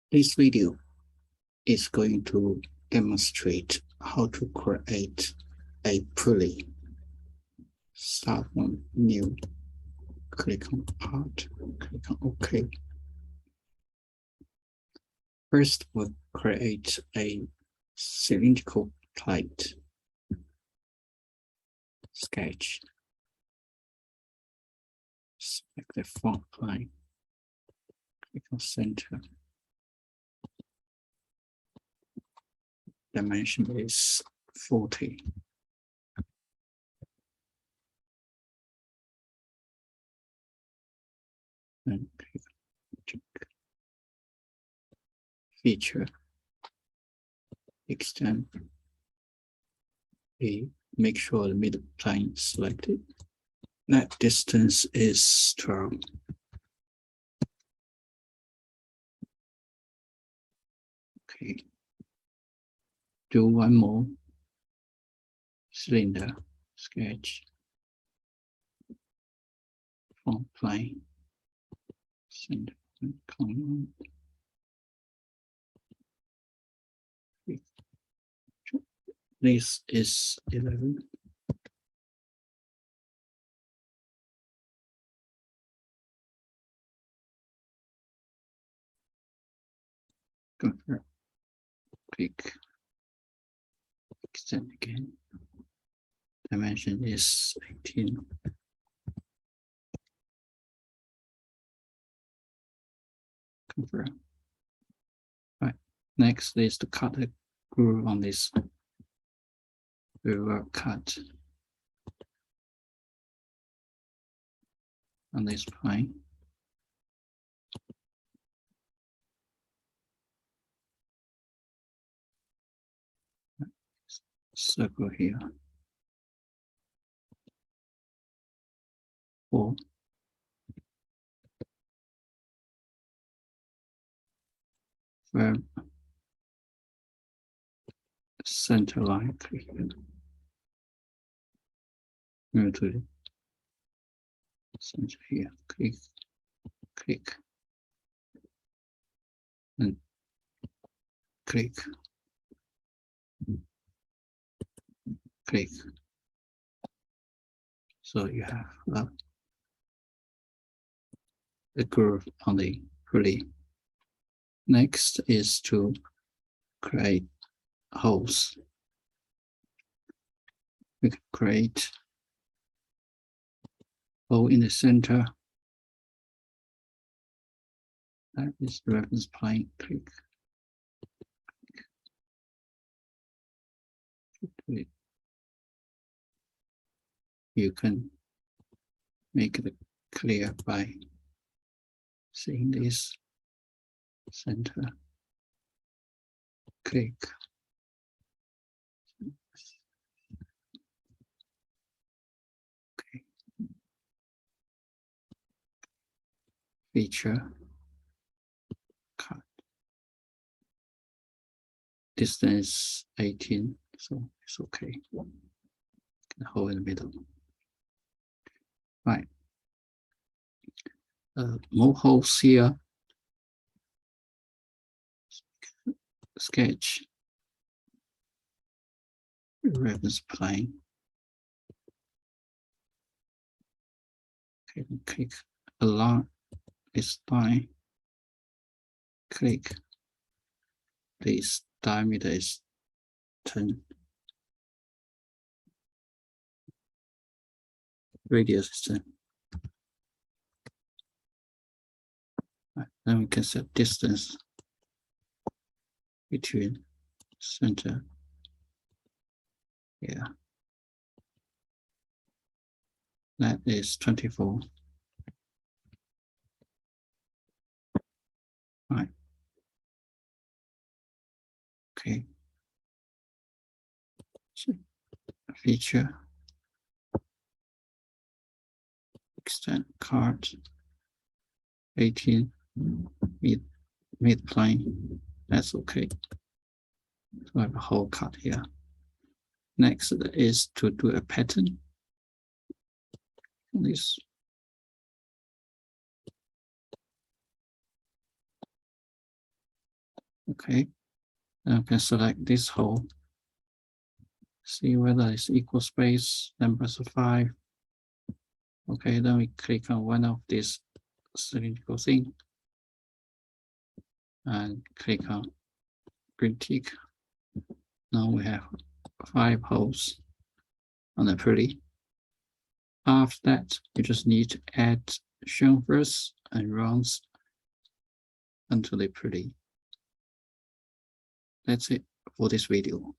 This video is going to demonstrate how to create a pulley. Start on new, click on part, click on OK. First, we'll create a cylindrical plate. Sketch. Select the front line. Click on center. Dimension is 40. And click feature. Extend. Make sure the middle plane is selected. Net distance is 12. Okay. Do one more cylinder sketch. Front plane. Center column. This is 11. Confirm. Click. Extend again. Dimension is 18. Confirm. Right. Next is to cut a groove on this. We will cut on this plane. Circle here. 4. Where center line, click. Move to the center here. Click, click, and click, click. So you have the groove on the pulley. Next is to create holes. We can create hole in the center. That is the reference plane. Click. You can make it clear by seeing this center. Click. Okay. Feature. Cut. Distance 18, so it's okay. Can hold in the middle. Right. More holes here. Sketch. Reference plane. Okay, click along this line. Click. This diameter is 10. Radius is 10. Right, then we can set distance between center. Yeah. That is 24. Right. Okay. So, feature. Extend card. 18. Mid plane. That's okay. So I have a hole cut here. Next is to do a pattern. This. Okay, then we can select this hole. See whether it's equal space, then press 5. Okay, then we click on one of these cylindrical thing and click on green tick. Now we have 5 holes on the pulley. After that, you just need to add chamfers and rounds onto the pulley. That's it for this video.